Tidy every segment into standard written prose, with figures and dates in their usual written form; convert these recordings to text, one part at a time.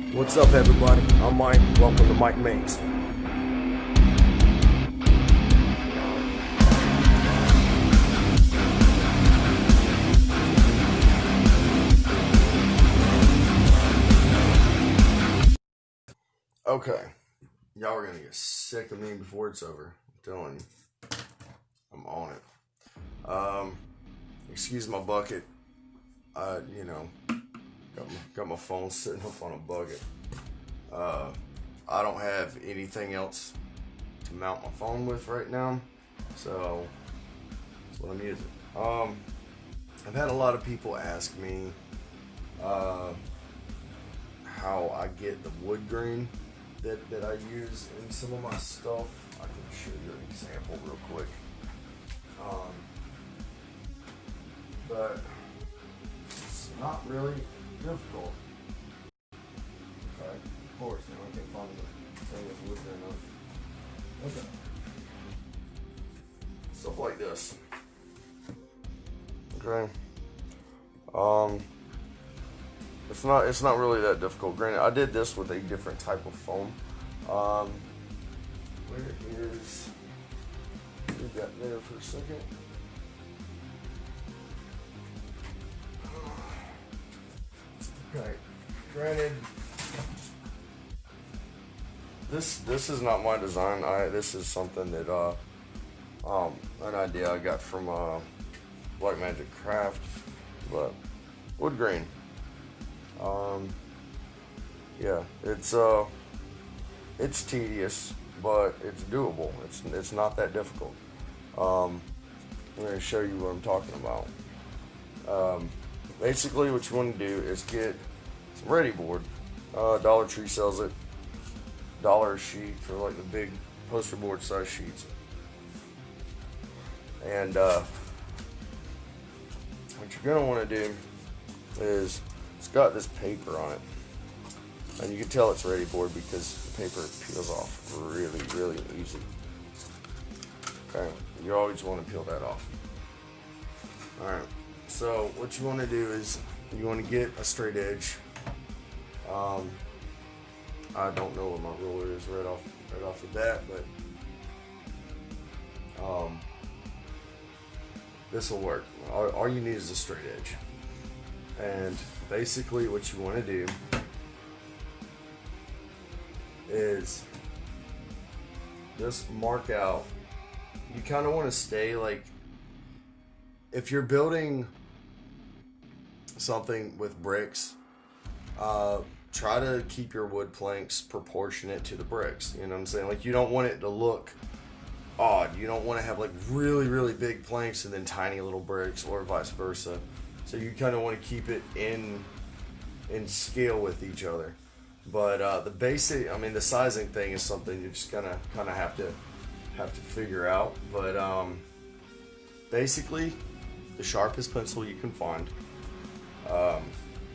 What's up, everybody? I'm Mike. Welcome to MikeMakes. Okay, y'all are gonna get sick of me before it's over. I'm telling you, I'm on it. Excuse my bucket. Got my phone sitting up on a bucket. I don't have anything else to mount my phone with right now, so that's what I'm using. I've had a lot of people ask me how I get the wood grain that I use in some of my stuff. I can show you an example real quick. But it's not really difficult. Okay, of course, now I can find the thing with wood grain on it. Okay. Stuff like this. Okay. It's not really that difficult. Granted, I did this with a different type of foam. Where is we got there for a second? Okay. Granted, this is not my design. This is something that an idea I got from Black Magic Craft, but wood grain. Yeah, it's tedious, but it's doable. It's not that difficult. I'm going to show you what I'm talking about. Basically, what you want to do is get some ready board. Dollar Tree sells it. $1 a sheet for like the big poster board size sheets. And what you're going to want to do is, it's got this paper on it. And you can tell it's ready board because the paper peels off really, really easy. Okay, you always want to peel that off. Alright, so what you want to do is you want to get a straight edge. I don't know what my ruler is right off the bat, but this will work. All you need is a straight edge. And basically what you want to do is just mark out. You kind of want to stay like, if you're building something with bricks, try to keep your wood planks proportionate to the bricks. You know what I'm saying? Like, you don't want it to look odd. You don't want to have like really, really big planks and then tiny little bricks, or vice versa. So you kind of want to keep it in scale with each other. But the basic, the sizing thing is something you're just gonna kind of have to figure out. But basically, the sharpest pencil you can find,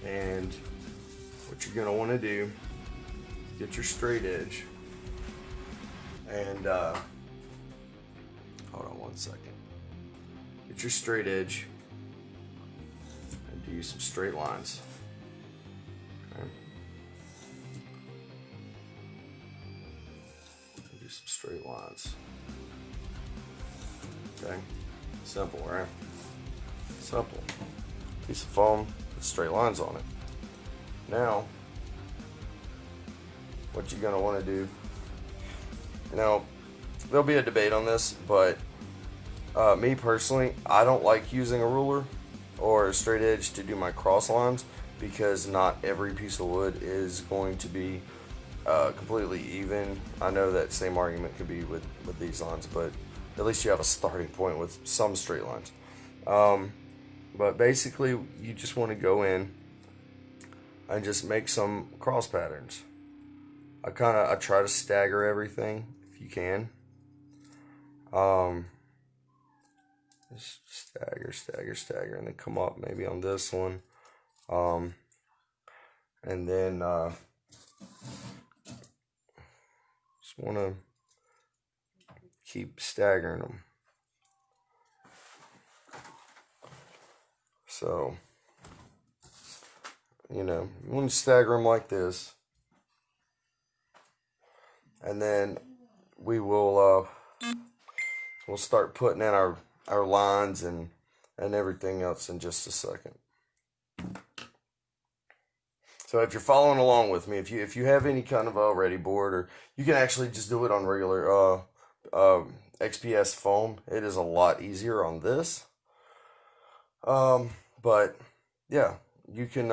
and what you're gonna want to do is get your straight edge, and hold on one second. Get your straight edge and do some straight lines. Okay. Do some straight lines. Okay. Simple, right? Simple. Piece of foam with straight lines on it. Now, what you're gonna want to do. Now, there'll be a debate on this, but me personally, I don't like using a ruler or a straight edge to do my cross lines, because not every piece of wood is going to be completely even. I know that same argument could be with these lines, but at least you have a starting point with some straight lines. But basically, you just want to go in and just make some cross patterns. I try to stagger everything if you can. Just stagger, and then come up maybe on this one. And then just want to keep staggering them. So, you want to stagger them like this. and then we will we'll start putting in our lines and everything else in just a second. So if you're following along with me, if you have any kind of a ready board, or you can actually just do it on regular XPS foam, it is a lot easier on this. But yeah, you can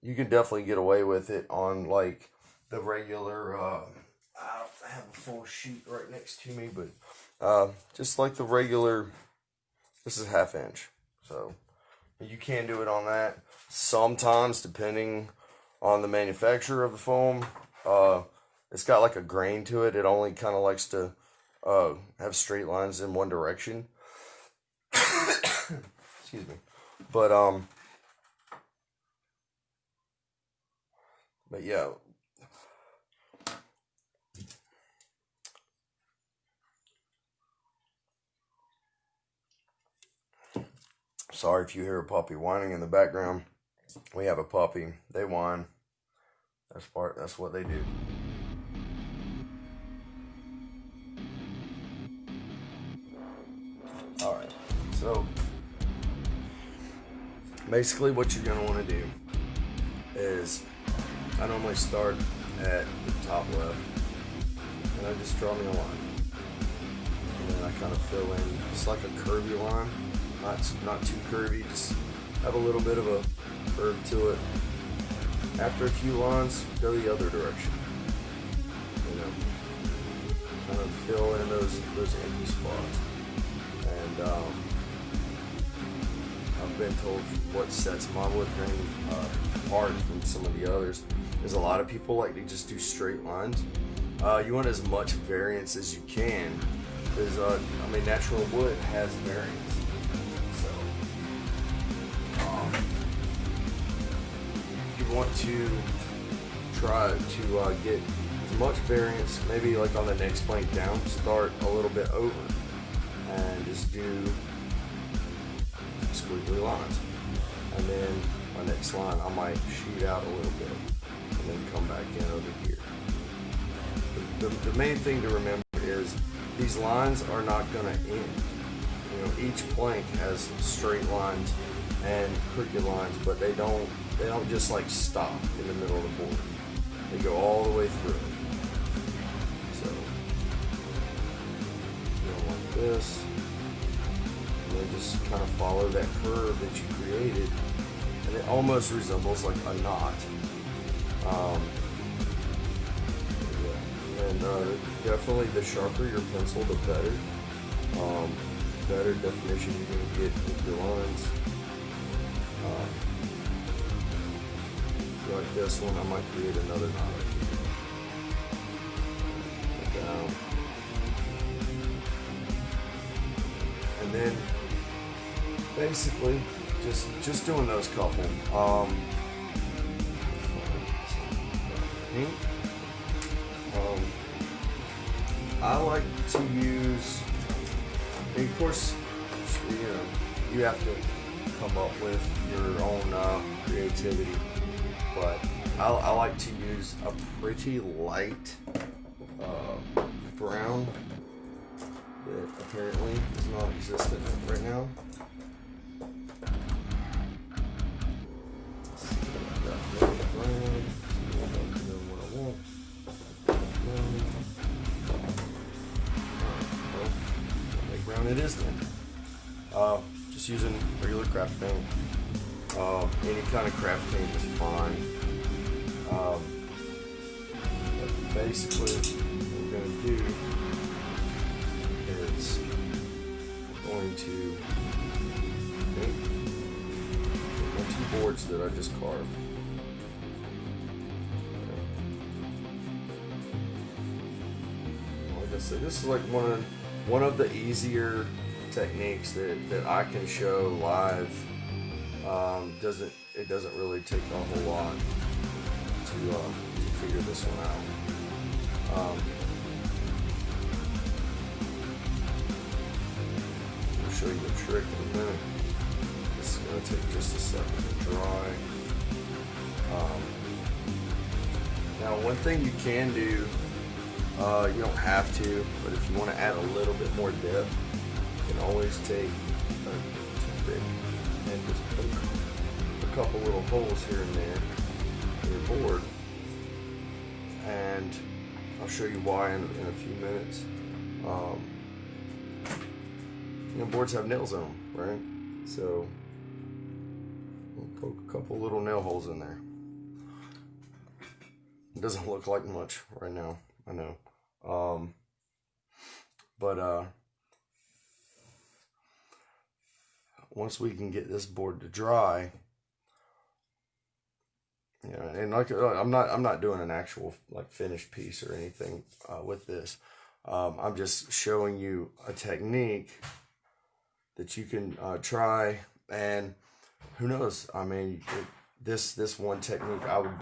definitely get away with it on like the regular. I don't have a full sheet right next to me, but just like the regular. This is 1/2 inch, so you can do it on that. Sometimes, depending on the manufacturer of the foam, it's got like a grain to it. It only kind of likes to have straight lines in one direction. Excuse me. But yeah. Sorry if you hear a puppy whining in the background. We have a puppy. They whine. That's what they do. Alright. So basically what you're gonna want to do is, I normally start at the top left and I just draw me a line. And then I kind of fill in just like a curvy line. Not too curvy, just have a little bit of a curve to it. After a few lines, go the other direction. You know, kind of fill in those empty spots. And I've been told what sets my wood grain apart from some of the others is a lot of people like to just do straight lines. You want as much variance as you can, because I mean, natural wood has variance. Want to try to get as much variance, maybe like on the next plank down, start a little bit over and just do squiggly lines, and then my next line I might shoot out a little bit and then come back in over here. The main thing to remember is these lines are not going to end. You know, each plank has straight lines and crooked lines, but they don't just like stop in the middle of the board. They go all the way through. So, like this, and then just kind of follow that curve that you created, and it almost resembles like a knot. And definitely the sharper your pencil, the better. Better definition you're going to get with your lines. Like this one, I might create another knot down, and then basically just doing those couple. I like to use, and of course, you know, you have to come up with your own creativity. But I like to use a pretty light brown that apparently is not existent right now. Brown it is then. Just using regular craft paint. Any kind of craft paint is fine. But basically, what we're going to do is we're going to paint my 2 boards that I just carved. Like I said, this is like one of the easier techniques that I can show live. It doesn't really take a whole lot to figure this one out. I'll show you the trick in a minute. It's going to take just a second to dry. Now, one thing you can do You don't have to, but if you want to add a little bit more depth, you can always take a toothpick and just poke a couple little holes here and there in your board. And I'll show you why in a few minutes. You know, boards have nails in them, right? So we'll poke a couple little nail holes in there. It doesn't look like much right now, I know. But once we can get this board to dry, yeah, and like I'm not doing an actual like finished piece or anything with this. I'm just showing you a technique that you can try, and who knows? I mean, this one technique, I would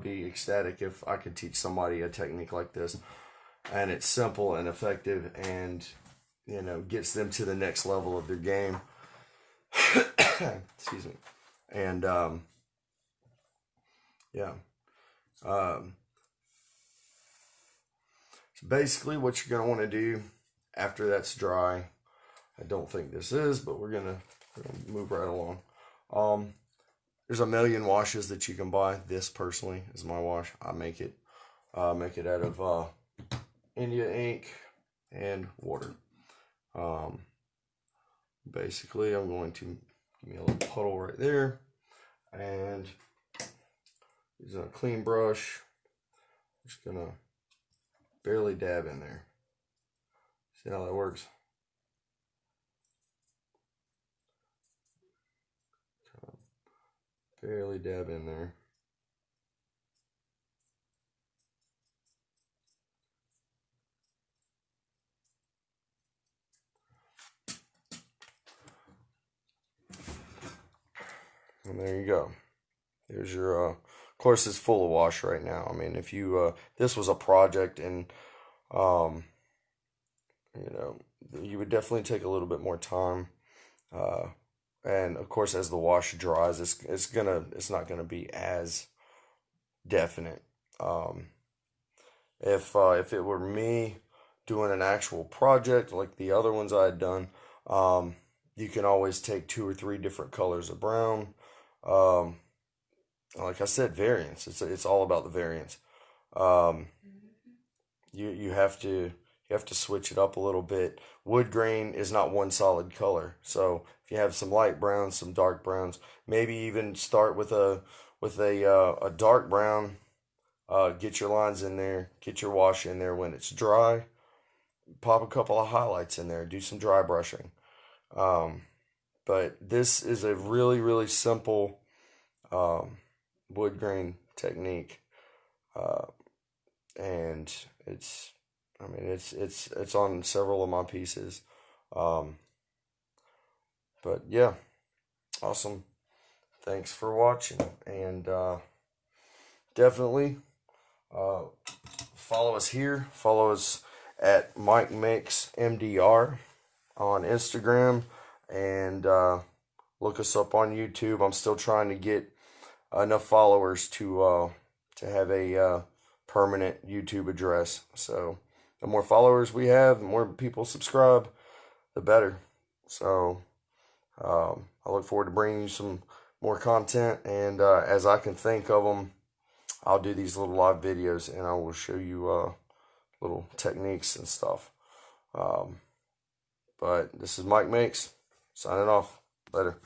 be ecstatic if I could teach somebody a technique like this, and it's simple and effective, and you know, gets them to the next level of their game. Excuse me. And yeah. So basically what you're going to want to do after that's dry, I don't think this is, but we're gonna move right along. There's a million washes that you can buy. This personally is my wash. I make it out of India ink and water. Basically, I'm going to give me a little puddle right there, and using a clean brush, I'm just gonna barely dab in there. See how that works? Barely dab in there. And there you go. There's your, of course it's full of wash right now. I mean, if you, this was a project and, you know, you would definitely take a little bit more time. And of course, as the wash dries, it's not gonna be as definite. If it were me doing an actual project like the other ones I had done, you can always take 2 or 3 different colors of brown. Like I said, variance. It's all about the variance. Um, you have to switch it up a little bit. Wood grain is not one solid color, so if you have some light browns, some dark browns, maybe even start with a dark brown. Get your lines in there, get your wash in there when it's dry. Pop a couple of highlights in there, do some dry brushing. Um, but this is a really simple wood grain technique, uh, and it's on several of my pieces. Um, but yeah, awesome. Thanks for watching, and definitely follow us here. Follow us at MikeMakesmdr on Instagram, and look us up on YouTube. I'm still trying to get enough followers to have a permanent YouTube address. So the more followers we have, the more people subscribe, the better. So I look forward to bringing you some more content, and as I can think of them, I'll do these little live videos, and I will show you little techniques and stuff. But this is Mike Makes, signing off. Later.